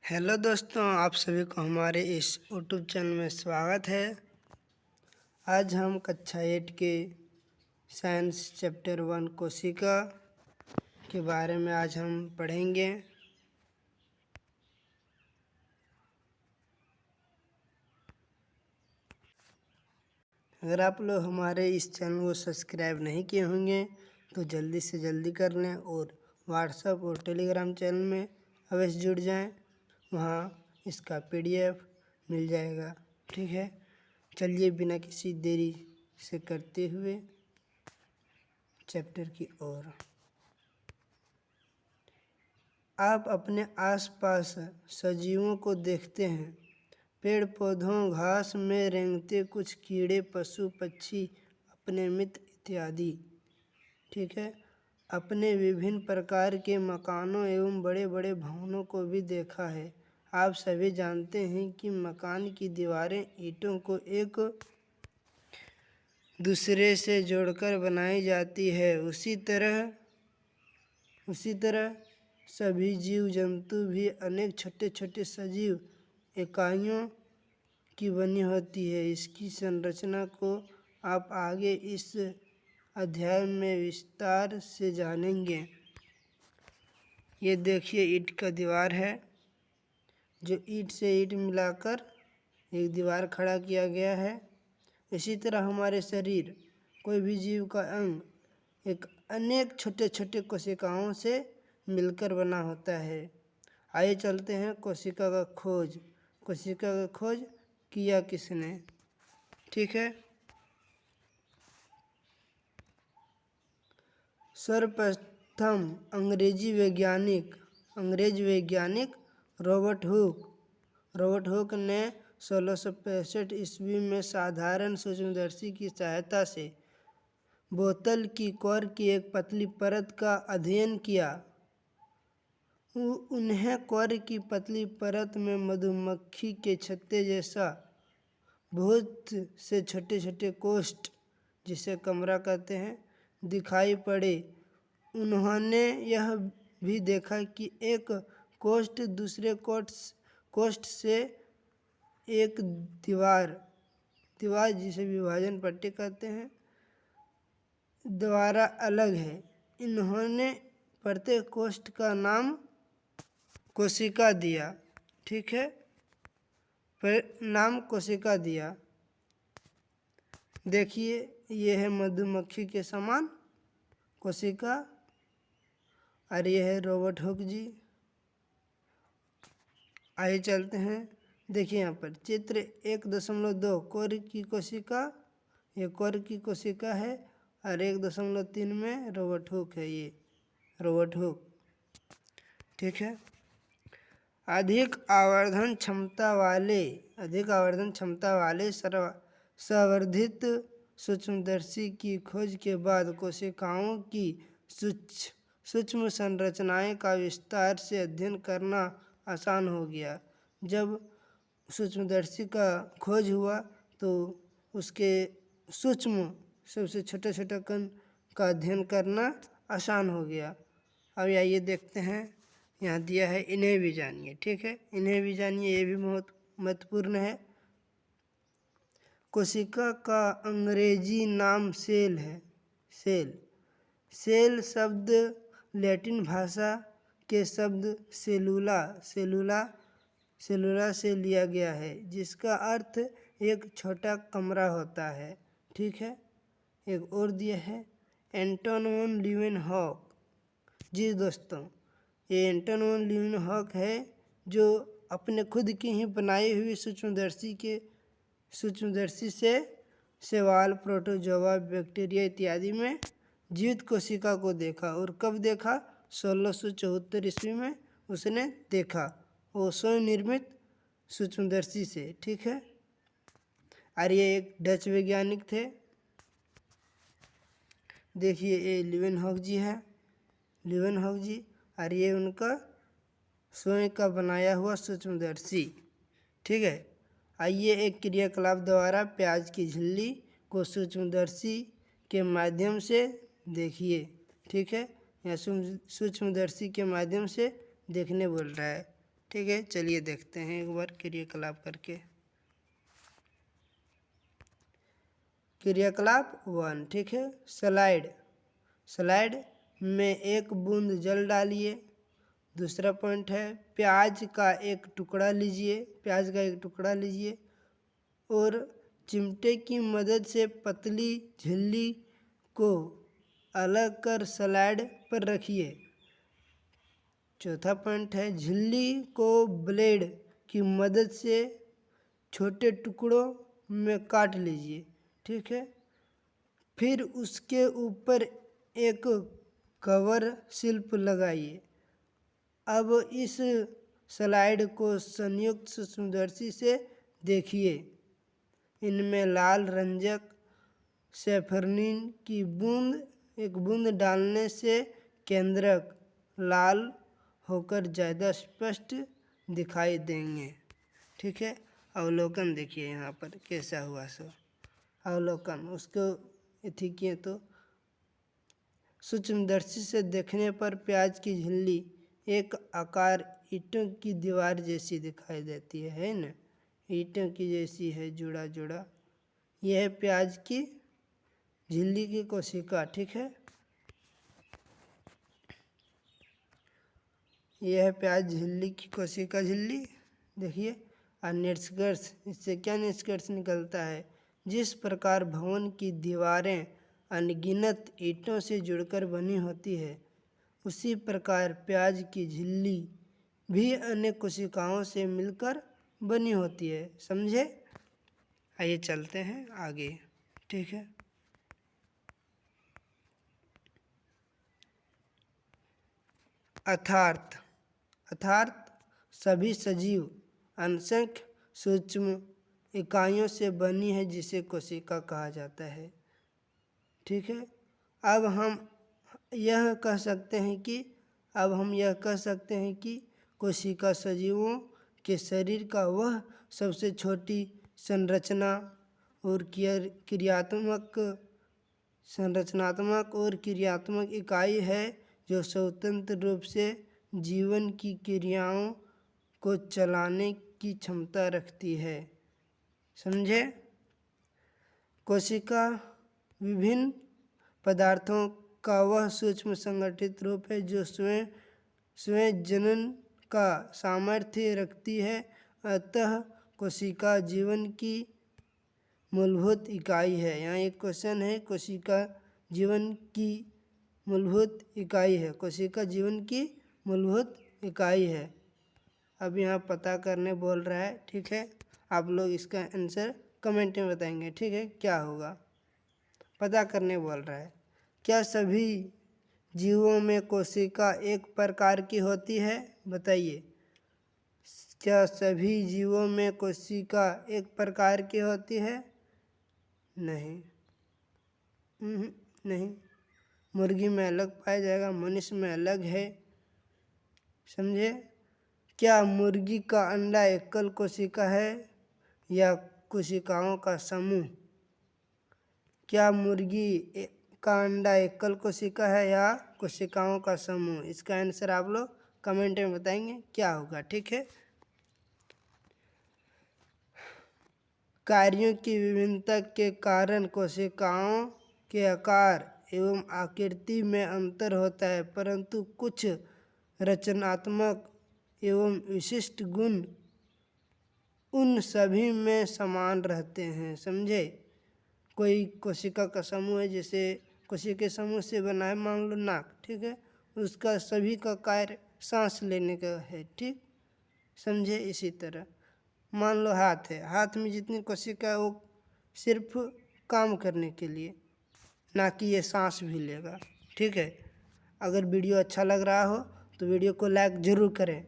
Hello दोस्तों, आप सभी को हमारे इस यूट्यूब चैनल में स्वागत है। आज हम कक्षा 8 के साइंस चैप्टर 1 कोशिका के बारे में आज हम पढ़ेंगे। अगर आप लोग हमारे इस चैनल को सब्सक्राइब नहीं किए होंगे तो जल्दी से जल्दी कर लें और व्हाट्सएप और टेलीग्राम चैनल में अवश्य जुड़ जाएं। वहाँ इसका PDF मिल जाएगा। ठीक है, चलिए बिना किसी देरी से करते हुए चैप्टर की ओर। आप अपने आसपास सजीवों को देखते हैं, पेड़ पौधों घास में रेंगते कुछ कीड़े, पशु पक्षी, अपने मित्र इत्यादि। ठीक है, अपने विभिन्न प्रकार के मकानों एवं बड़े बड़े भवनों को भी देखा है। आप सभी जानते हैं कि मकान की दीवारें ईंटों को एक दूसरे से जोड़कर बनाई जाती है। उसी तरह सभी जीव जंतु भी अनेक छोटे छोटे सजीव इकाइयों की बनी होती है। इसकी संरचना को आप आगे इस अध्याय में विस्तार से जानेंगे। ये देखिए, ईंट का दीवार है, जो ईंट से ईंट मिलाकर एक दीवार खड़ा किया गया है। इसी तरह हमारे शरीर, कोई भी जीव का अंग एक अनेक छोटे छोटे कोशिकाओं से मिलकर बना होता है। आइए चलते हैं कोशिका का खोज। कोशिका का खोज किया किसने? ठीक है, सर्वप्रथम अंग्रेज वैज्ञानिक रॉबर्ट हुक ने 1665 ईस्वी में साधारण सूक्ष्मदर्शी की सहायता से बोतल की कोर की एक पतली परत का अध्ययन किया। उन्हें कोर की पतली परत में मधुमक्खी के छत्ते जैसा बहुत से छोटे छोटे कोष्ठ, जिसे कमरा कहते हैं, दिखाई पड़े। उन्होंने यह भी देखा कि एक कोष्ठ दूसरे कोष्ठ से एक दीवार जिसे विभाजन पट्टी कहते हैं, द्वारा अलग है। इन्होंने प्रत्येक कोष्ठ का नाम कोशिका दिया। ठीक है, नाम कोशिका दिया। देखिए, ये है मधुमक्खी के समान कोशिका और ये है रॉबर्ट हुक जी। आइए चलते हैं। देखिए यहाँ पर चित्र 1.2 कोर की कोशिका, ये कोर की कोशिका है, और 1.3 में रॉबर्ट हुक है, ये रॉबर्ट हुक। ठीक है, अधिक आवर्धन क्षमता वाले संवर्धित सूक्ष्मदर्शी की खोज के बाद कोशिकाओं की सूक्ष्म संरचनाएं का विस्तार से अध्ययन करना आसान हो गया। जब सूक्ष्मदर्शी का खोज हुआ तो उसके सूक्ष्म सबसे छोटा छोटा कण का अध्ययन करना आसान हो गया। अब आइए देखते हैं, यहाँ दिया है, इन्हें भी जानिए। ठीक है, इन्हें भी जानिए, ये भी बहुत महत्वपूर्ण है। कोशिका का अंग्रेजी नाम सेल है। सेल शब्द लैटिन भाषा के शब्द सेलुला से लिया गया है, जिसका अर्थ एक छोटा कमरा होता है। ठीक है, एक और दिया है, एंटन वन लीeuwenhoek। जी दोस्तों, ये एंटन वन लीeuwenhoek है, जो अपने खुद की ही बनाई हुई सूक्ष्मदर्शी से शैवाल, प्रोटोजोआ, बैक्टीरिया इत्यादि में जीवित कोशिका को देखा। और कब देखा? 1674 ईस्वी में उसने देखा, वो स्वयं निर्मित सूक्ष्मदर्शी से। ठीक है, और ये एक डच वैज्ञानिक थे। देखिए, ये लीeuwenhoek जी, और ये उनका स्वयं का बनाया हुआ सूक्ष्मदर्शी। ठीक है, आइए एक क्रियाकलाप द्वारा प्याज की झिल्ली को सूक्ष्मदर्शी के माध्यम से देखिए। ठीक है, यहाँ सूक्ष्मदर्शी के माध्यम से देखने बोल रहा है। ठीक है, चलिए देखते हैं एक बार क्रियाकलाप करके। क्रियाकलाप 1, ठीक है। स्लाइड में एक बूंद जल डालिए। दूसरा पॉइंट है प्याज का एक टुकड़ा लीजिए और चिमटे की मदद से पतली झिल्ली को अलग कर स्लाइड पर रखिए। चौथा पॉइंट है झिल्ली को ब्लेड की मदद से छोटे टुकड़ों में काट लीजिए, ठीक है। फिर उसके ऊपर एक कवर स्लिप लगाइए। अब इस स्लाइड को संयुक्त सूक्ष्मदर्शी से देखिए। इनमें लाल रंजक सैफरनीन की एक बूंद डालने से केंद्रक लाल होकर ज़्यादा स्पष्ट दिखाई देंगे, ठीक है। अवलोकन देखिए यहाँ पर कैसा हुआ सो अवलोकन उसको इथी किए तो सूक्ष्मदर्शी से देखने पर प्याज की झिल्ली एक आकार ईंटों की दीवार जैसी दिखाई देती है ना, ईंटों की जैसी है जुड़ा जुड़ा। यह है प्याज की झिल्ली की कोशिका, ठीक है। यह है प्याज झिल्ली की कोशिका झिल्ली। देखिए और निष्कर्ष, इससे क्या निष्कर्ष निकलता है? जिस प्रकार भवन की दीवारें अनगिनत ईंटों से जुड़कर बनी होती है, उसी प्रकार प्याज की झिल्ली भी अनेक कोशिकाओं से मिलकर बनी होती है। समझे? आइए चलते हैं आगे, ठीक है। अर्थात सभी सजीव असंख्य सूक्ष्म इकाइयों से बनी है जिसे कोशिका कहा जाता है, ठीक है। अब हम यह कह सकते हैं कि कोशिका सजीवों के शरीर का वह सबसे छोटी संरचनात्मक और क्रियात्मक इकाई है जो स्वतंत्र रूप से जीवन की क्रियाओं को चलाने की क्षमता रखती है। समझे? कोशिका विभिन्न पदार्थों का वह सूक्ष्म संगठित रूप है जो स्वयं जनन का सामर्थ्य रखती है। अतः कोशिका जीवन की मूलभूत इकाई है। यहाँ एक क्वेश्चन है, कोशिका जीवन की मूलभूत इकाई है। कोशिका जीवन की मूलभूत इकाई है। अब यहाँ पता करने बोल रहा है, ठीक है। आप लोग इसका आंसर कमेंट में बताएंगे, ठीक है। क्या होगा पता करने बोल रहा है। क्या सभी जीवों में कोशिका एक प्रकार की होती है? बताइए, क्या सभी जीवों में कोशिका एक प्रकार की होती है? नहीं, नहीं। मुर्गी में अलग पाया जाएगा, मनुष्य में अलग है। समझे? क्या मुर्गी का अंडा एकल कोशिका है या कोशिकाओं का समूह? क्या मुर्गी का अंडा एकल कोशिका है या कोशिकाओं का समूह? इसका आंसर आप लोग कमेंट में बताएंगे क्या होगा, ठीक है। कार्यों की विभिन्नता के कारण कोशिकाओं के आकार एवं आकृति में अंतर होता है, परंतु कुछ रचनात्मक एवं विशिष्ट गुण उन सभी में समान रहते हैं। समझे? कोई कोशिका का समूह है, जैसे कोशिका के समूह से बना है, मान लो नाक, ठीक है। उसका सभी का कार्य सांस लेने का है, ठीक। समझे? इसी तरह मान लो हाथ है, हाथ में जितनी कोशिका है वो सिर्फ काम करने के लिए, ना कि ये सांस भी लेगा, ठीक है। अगर वीडियो अच्छा लग रहा हो तो वीडियो को लाइक ज़रूर करें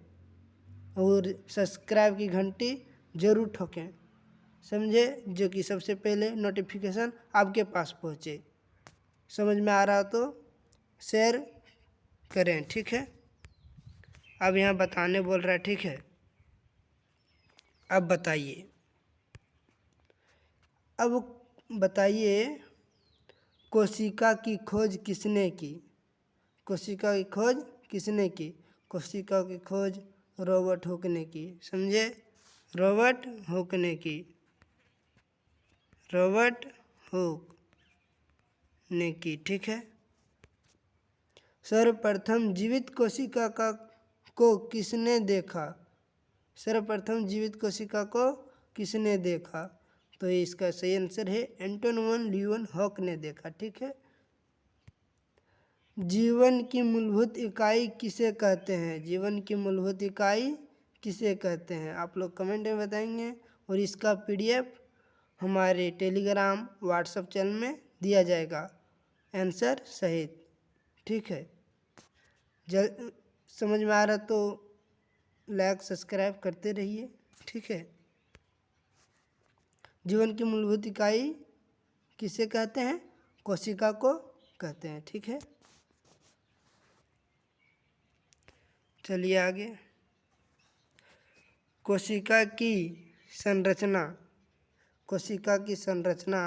और सब्सक्राइब की घंटी ज़रूर ठोकें। समझे? जो कि सबसे पहले नोटिफिकेशन आपके पास पहुँचे। समझ में आ रहा तो शेयर करें, ठीक है। अब यहाँ बताने बोल रहा है, ठीक है। अब बताइए कोशिका की खोज किसने की? कोशिका की खोज किसने की? कोशिका की खोज रॉबर्ट हुक ने की। समझे? रॉबर्ट हुक ने की, रॉबर्ट हुक ने की। ठीक है। सर्वप्रथम जीवित कोशिका को किसने देखा? सर्वप्रथम जीवित कोशिका को किसने देखा? तो इसका सही आंसर है एंटोन वन लीeuwenhoek ने देखा। ठीक है। जीवन की मूलभूत इकाई किसे कहते हैं? जीवन की मूलभूत इकाई किसे कहते हैं? आप लोग कमेंट में बताएंगे और इसका PDF हमारे टेलीग्राम व्हाट्सएप चैनल में दिया जाएगा आंसर सहित। ठीक है। समझ में आ रहा तो लाइक सब्सक्राइब करते रहिए। ठीक है। जीवन की मूलभूत इकाई किसे कहते हैं? कोशिका को कहते हैं। ठीक है। चलिए आगे। कोशिका की संरचना। कोशिका की संरचना,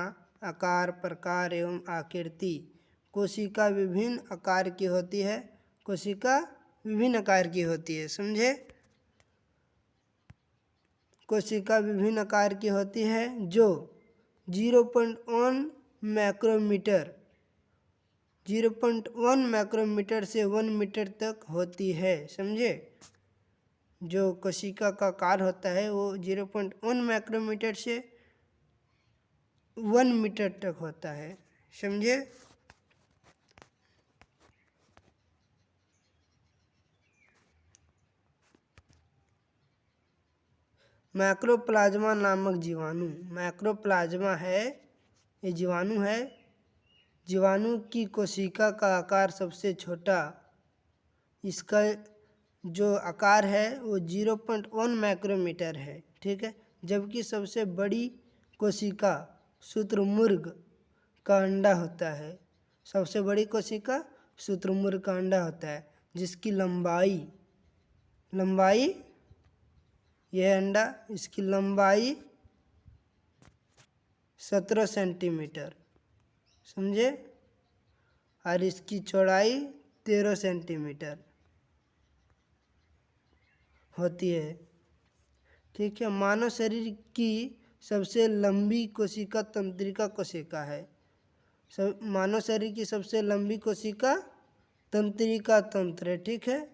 आकार, प्रकार एवं आकृति। कोशिका विभिन्न आकार की होती है। कोशिका विभिन्न आकार की होती है। समझे? कोशिका विभिन्न आकार की होती है जो 0.1 माइक्रोमीटर 0.1 माइक्रोमीटर से 1 मीटर तक होती है। समझे? जो कोशिका का आकार होता है वो 0.1 माइक्रोमीटर से 1 मीटर तक होता है। समझे? माइक्रोप्लाज्मा नामक जीवाणु। माइक्रोप्लाज्मा है, ये जीवाणु है। जीवाणु की कोशिका का आकार सबसे छोटा, इसका जो आकार है वो 0.1 माइक्रोमीटर है। ठीक है। जबकि सबसे बड़ी कोशिका शुतुरमुर्ग का अंडा होता है। सबसे बड़ी कोशिका शुतुरमुर्ग का अंडा होता है, जिसकी लंबाई यह अंडा, इसकी लंबाई 17 सेंटीमीटर। समझे? और इसकी चौड़ाई 13 सेंटीमीटर होती है। ठीक है। मानव शरीर की सबसे लंबी कोशिका तंत्रिका कोशिका है। मानव शरीर की सबसे लंबी कोशिका तंत्रिका तंत्र है। ठीक है।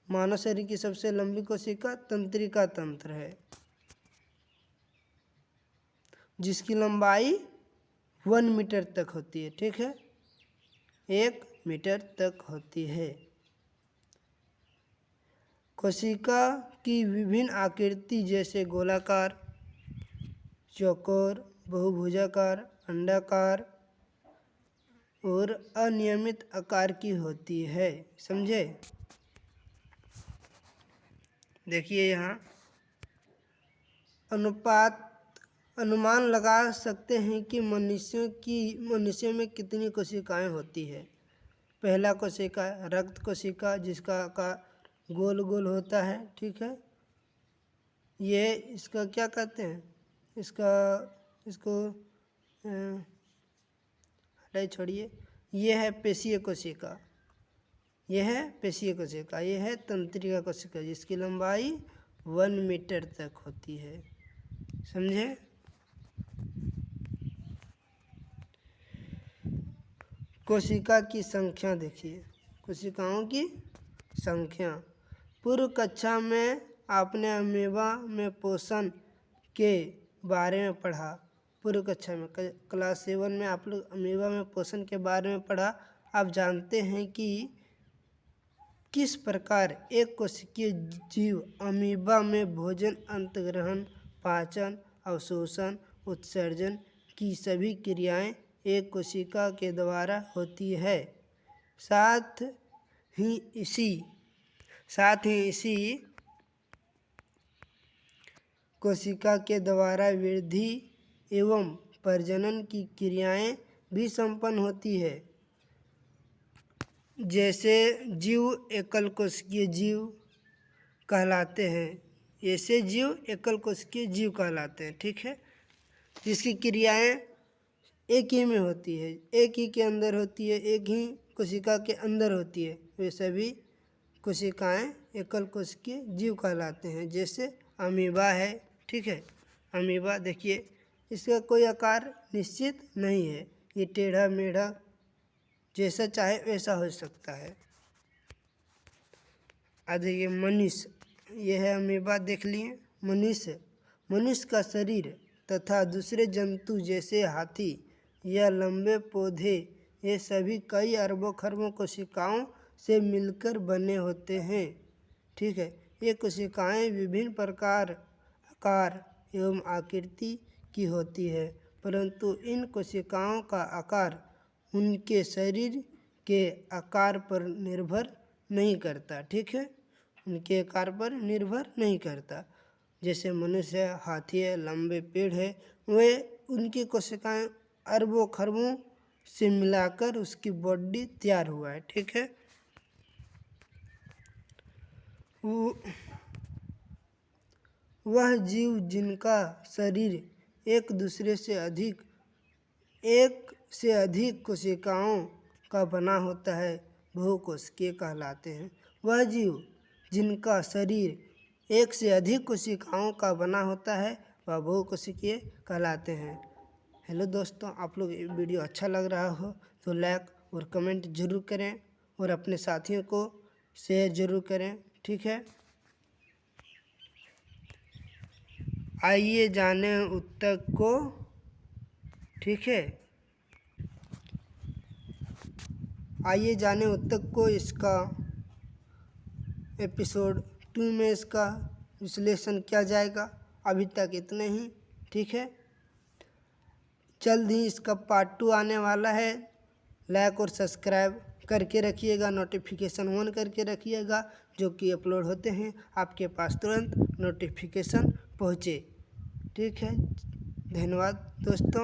मानव शरीर की सबसे लंबी कोशिका तंत्रिका तंत्र है, जिसकी लंबाई 1 मीटर तक होती है। ठीक है। 1 मीटर तक होती है। कोशिका की विभिन्न आकृति जैसे गोलाकार, चौकोर, बहुभुजाकार, अंडाकार और अनियमित आकार की होती है। समझे? देखिए यहाँ अनुमान लगा सकते हैं कि मनुष्य में कितनी कोशिकाएं होती है। पहला कोशिका रक्त कोशिका, जिसका आकार गोल गोल होता है। ठीक है। ये इसका क्या कहते हैं? इसको हटाइए, छोड़िए। ये है पेशीय कोशिका, यह है पेशीय कोशिका। यह है तंत्रिका कोशिका, जिसकी लंबाई 1 मीटर तक होती है। समझे? कोशिका की संख्या देखिए। कोशिकाओं की संख्या। पूर्व कक्षा में आपने अमीबा में पोषण के बारे में पढ़ा। पूर्व कक्षा में क्लास 7 में आप लोग अमीबा में पोषण के बारे में पढ़ा। आप जानते हैं कि किस प्रकार एक कोशिकीय जीव अमीबा में भोजन, अंतर्ग्रहण, पाचन, अवशोषण, उत्सर्जन की सभी क्रियाएं एक कोशिका के द्वारा होती है। साथ ही इसी कोशिका के द्वारा वृद्धि एवं प्रजनन की क्रियाएं भी संपन्न होती है। जैसे जीव एकल कोशिकीय जीव कहलाते हैं। ऐसे जीव एकल कोशिकीय जीव कहलाते हैं। ठीक है। जिसकी क्रियाएं एक ही में होती है, एक ही के अंदर होती है, एक ही कोशिका के अंदर होती है। वे सभी कोशिकाएं एकल कोशिकीय जीव कहलाते हैं। जैसे अमीबा है, ठीक है। अमीबा देखिए, इसका कोई आकार निश्चित नहीं है, ये टेढ़ा मेढ़ा जैसा चाहे वैसा हो सकता है। देखिए मनुष्य, यह है अमीबा, देख लिए। मनुष्य का शरीर तथा दूसरे जंतु जैसे हाथी या लंबे पौधे, ये सभी कई अरबों खरबों कोशिकाओं से मिलकर बने होते हैं, ठीक है। ये कोशिकाएं विभिन्न प्रकार, आकार एवं आकृति की होती है, परंतु इन कोशिकाओं का आकार उनके शरीर के आकार पर निर्भर नहीं करता, ठीक है। उनके आकार पर निर्भर नहीं करता। जैसे मनुष्य है, हाथी है, लंबे पेड़ है, वे उनकी कोशिकाएं अरबों खरबों से मिलाकर उसकी बॉडी तैयार हुआ है, ठीक है। वह जीव जिनका शरीर एक से अधिक कोशिकाओं का बना होता है बहुकोशिकीय कहलाते हैं। वह जीव जिनका शरीर एक से अधिक कोशिकाओं का बना होता है वह बहुकोशिकीय कहलाते हैं। हेलो दोस्तों, आप लोग ये वीडियो अच्छा लग रहा हो तो लाइक और कमेंट जरूर करें और अपने साथियों को शेयर जरूर करें, ठीक है। आइए जाने उत्तक को, ठीक है। आइए जाने उत्तक को, इसका एपिसोड 2 में इसका विश्लेषण किया जाएगा। अभी तक इतने ही, ठीक है। जल्द ही इसका पार्ट 2 आने वाला है। लाइक और सब्सक्राइब करके रखिएगा, नोटिफिकेशन ऑन करके रखिएगा, जो कि अपलोड होते हैं आपके पास तुरंत नोटिफिकेशन पहुँचे, ठीक है। धन्यवाद दोस्तों।